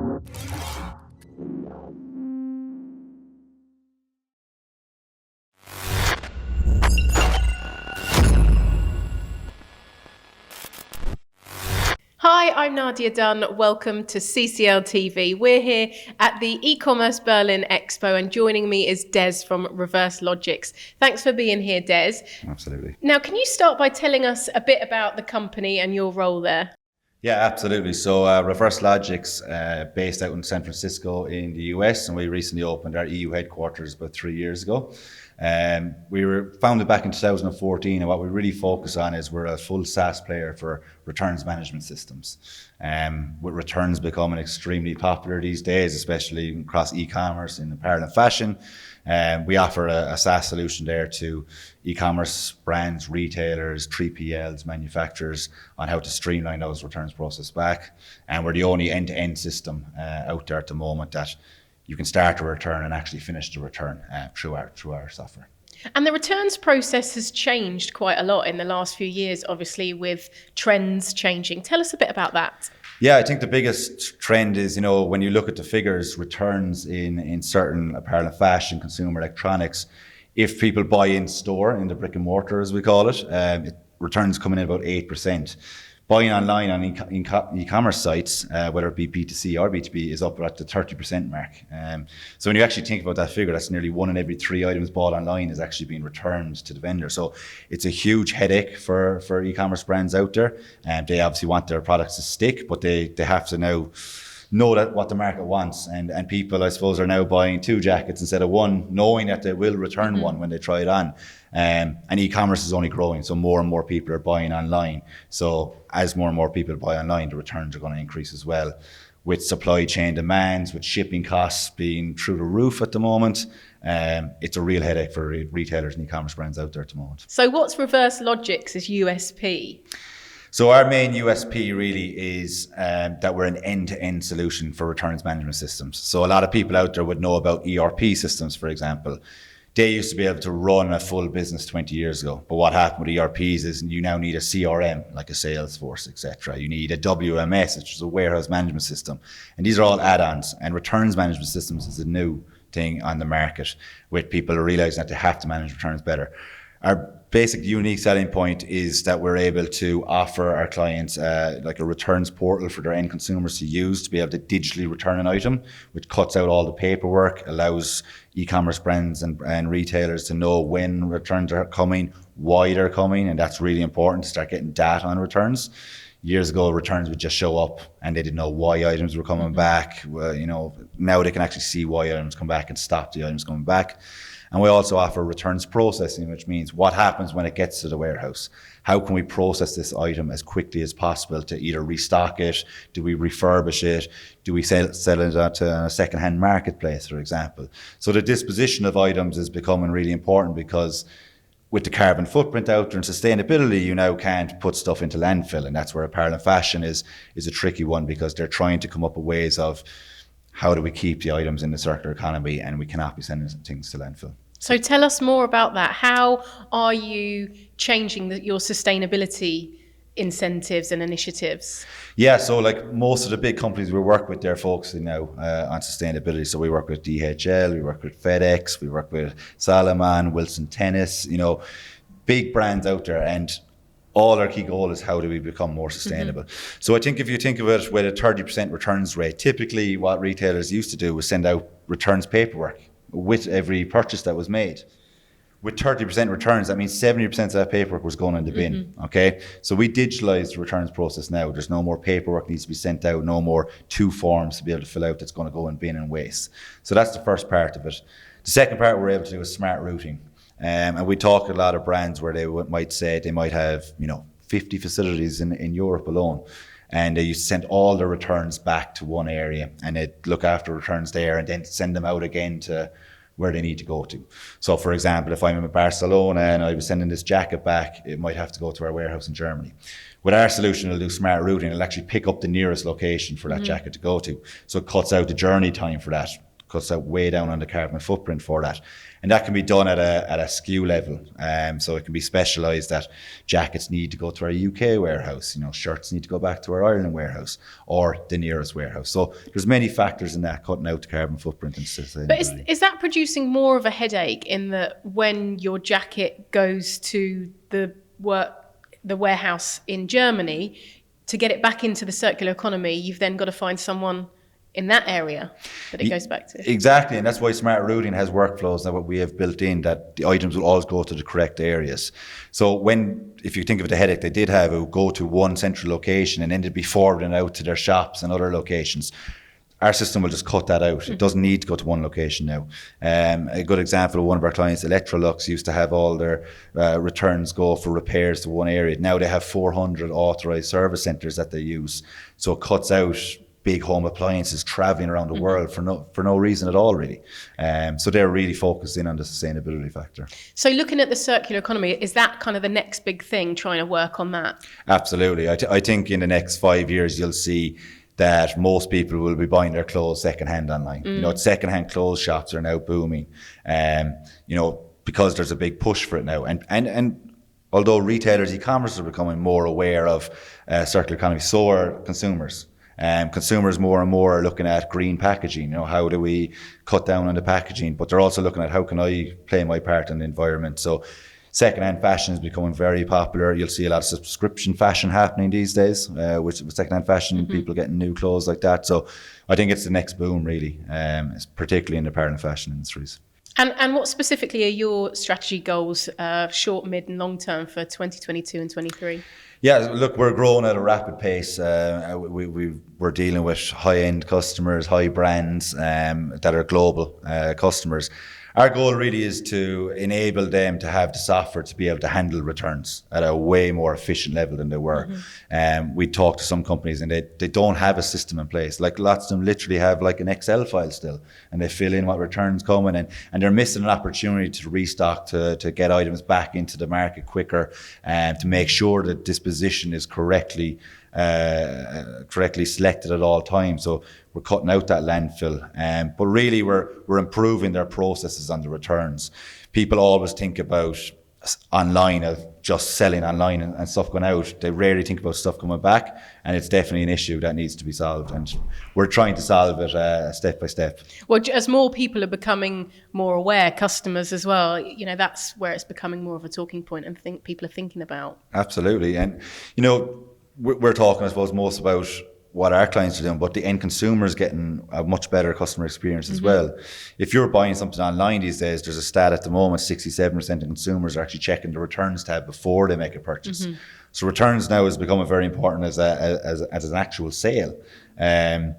Hi, I'm Nadia Dunn. Welcome to CCL TV. We're here at the E-commerce Berlin Expo, and joining me is Des from ReverseLogix. Thanks for being here, Des. Absolutely. Now, can you start by telling us a bit about the company and your role there? Yeah, absolutely. So ReverseLogix, based out in San Francisco in the US, and we recently opened our EU headquarters about 3 years ago. We were founded back in 2014, and what we really focus on is we're a full SaaS player for returns management systems. With returns becoming extremely popular these days, especially across e-commerce in apparel and fashion, we offer a SaaS solution there to e-commerce brands, retailers, 3PLs, manufacturers on how to streamline those returns process back. And we're the only end-to-end system out there at the moment that you can start a return and actually finish the return through our software. And the returns process has changed quite a lot in the last few years, obviously, with trends changing. Tell us a bit about that. Yeah, I think the biggest trend is, when you look at the figures, returns in certain apparel and fashion, consumer electronics, if people buy in store, in the brick and mortar as we call it, returns coming in about 8%. Buying online on e-commerce sites, whether it be B2C or B2B, is up at the 30% mark. So when you actually think about that figure, that's nearly 1 in every 3 items bought online is actually being returned to the vendor. So it's a huge headache for e-commerce brands out there. They obviously want their products to stick, but they have to now know that what the market wants, and people, I suppose, are now buying 2 jackets instead of 1, knowing that they will return one when they try it on. And e-commerce is only growing, so more and more people are buying online. So as more and more people buy online, the returns are going to increase as well. With supply chain demands, with shipping costs being through the roof at the moment, it's a real headache for retailers and e-commerce brands out there at the moment. So what's ReverseLogix's USP? So our main USP really is that we're an end-to-end solution for returns management systems. So a lot of people out there would know about ERP systems, for example. They used to be able to run a full business 20 years ago. But what happened with ERPs is you now need a CRM, like a Salesforce, etc. You need a WMS, which is a warehouse management system. And these are all add-ons. And returns management systems is a new thing on the market, with people realizing that they have to manage returns better. Our basic unique selling point is that we're able to offer our clients like a returns portal for their end consumers to use to be able to digitally return an item, which cuts out all the paperwork, allows e-commerce brands and retailers to know when returns are coming, why they're coming, and that's really important to start getting data on returns. Years ago, returns would just show up and they didn't know why items were coming back. Well, now they can actually see why items come back and stop the items coming back. And we also offer returns processing, which means what happens when it gets to the warehouse. How can we process this item as quickly as possible to either restock it? Do we refurbish it? Do we sell it to a second-hand marketplace, for example? So the disposition of items is becoming really important, because with the carbon footprint out there and sustainability, you now can't put stuff into landfill. And that's where apparel and fashion is a tricky one, because they're trying to come up with ways of how do we keep the items in the circular economy, and we cannot be sending things to landfill. So tell us more about that. How are you changing your sustainability incentives and initiatives? Yeah, so like most of the big companies we work with, they're focusing now on sustainability. So we work with DHL, we work with FedEx, we work with Salomon, Wilson Tennis, big brands out there. And all our key goal is how do we become more sustainable. So I think if you think of it with a 30% returns rate, typically what retailers used to do was send out returns paperwork with every purchase that was made. With 30% returns, that means 70% of that paperwork was going in the bin, okay? So we digitalized the returns process now. There's no more paperwork needs to be sent out, no more 2 forms to be able to fill out that's going to go in bin and waste. So that's the first part of it. The second part we're able to do is smart routing. And we talk to a lot of brands where they might say they might have 50 facilities in Europe alone, and they used to send all their returns back to one area, and they'd look after returns there and then send them out again to where they need to go to. So for example, if I'm in Barcelona and I was sending this jacket back, it might have to go to our warehouse in Germany. With our solution, it'll do smart routing. It'll actually pick up the nearest location for that jacket to go to. So it cuts out the journey time for that. cuts out way down on the carbon footprint for that. And that can be done at a SKU level. So it can be specialised that jackets need to go to our UK warehouse, shirts need to go back to our Ireland warehouse or the nearest warehouse. So there's many factors in that, cutting out the carbon footprint and sustainability. But is that producing more of a headache in that when your jacket goes to the warehouse in Germany, to get it back into the circular economy, you've then got to find someone in that area that it goes back to? Exactly, and that's why smart routing has workflows that we have built in, that the items will always go to the correct areas. So if you think of the headache they did have, it would go to one central location and then it'd be forwarding out to their shops and other locations. Our system will just cut that out. It doesn't need to go to one location now. A good example of one of our clients, ReverseLogix, used to have all their returns go for repairs to one area. Now they have 400 authorised service centres that they use. So it cuts out big home appliances traveling around the world for no reason at all, really. So they're really focused in on the sustainability factor. So looking at the circular economy, is that kind of the next big thing, trying to work on that? Absolutely. I think in the next 5 years, you'll see that most people will be buying their clothes secondhand online. Secondhand clothes shops are now booming, because there's a big push for it now. And although retailers, e-commerce are becoming more aware of circular economy, so are consumers. Consumers more and more are looking at green packaging. How do we cut down on the packaging? But they're also looking at how can I play my part in the environment. So secondhand fashion is becoming very popular. You'll see a lot of subscription fashion happening these days, with secondhand fashion, people getting new clothes like that. So I think it's the next boom, really, particularly in the apparel and fashion industries. And what specifically are your strategy goals, short, mid and long term for 2022 and 23? Yeah, look, we're growing at a rapid pace. We're dealing with high-end customers, high brands that are global customers. Our goal really is to enable them to have the software to be able to handle returns at a way more efficient level than they were. We talk to some companies and they don't have a system in place. Like lots of them literally have like an Excel file still, and they fill in what returns coming and they're missing an opportunity to restock, to get items back into the market quicker, and to make sure that disposition is correctly selected at all times. So we're cutting out that landfill, but really we're improving their processes on the returns. People always think about online of just selling online and stuff going out. They rarely think about stuff coming back, and it's definitely an issue that needs to be solved, and we're trying to solve it step by step. Well, as more people are becoming more aware, customers as well, that's where it's becoming more of a talking point and think people are thinking about. Absolutely. And we're talking, I suppose, most about what our clients are doing, but the end consumer is getting a much better customer experience as well. If you're buying something online these days, there's a stat at the moment, 67% of consumers are actually checking the returns tab before they make a purchase. So returns now is becoming very important as an actual sale. And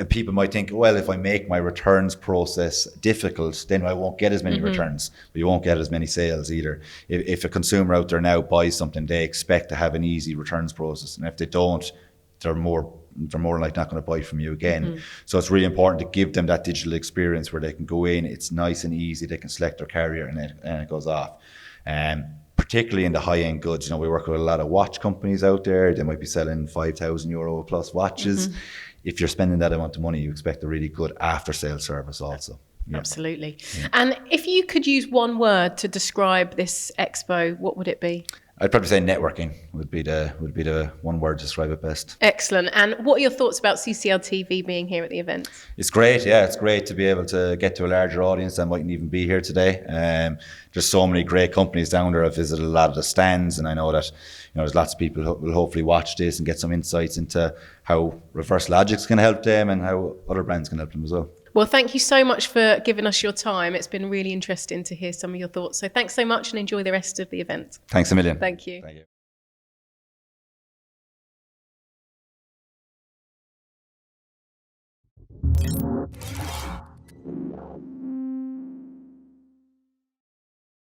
people might think, well, if I make my returns process difficult, then I won't get as many returns, but you won't get as many sales either. If a consumer out there now buys something, they expect to have an easy returns process, and if they don't, they're more like not going to buy from you again. So it's really important to give them that digital experience where they can go in, it's nice and easy, they can select their carrier and it goes off. Particularly in the high-end goods, we work with a lot of watch companies out there. They might be selling €5,000 plus watches. If you're spending that amount of money, you expect a really good after-sale service also. Yeah. Absolutely. Yeah. And if you could use one word to describe this expo, what would it be? I'd probably say networking would be the one word to describe it best. Excellent. And what are your thoughts about CCL TV being here at the event? It's great. Yeah, it's great to be able to get to a larger audience that mightn't even be here today. There's so many great companies down there. I've visited a lot of the stands, and I know that there's lots of people who will hopefully watch this and get some insights into how ReverseLogix can help them and how other brands can help them as well. Well, thank you so much for giving us your time. It's been really interesting to hear some of your thoughts. So thanks so much and enjoy the rest of the event. Thanks a million. Thank you. Thank you.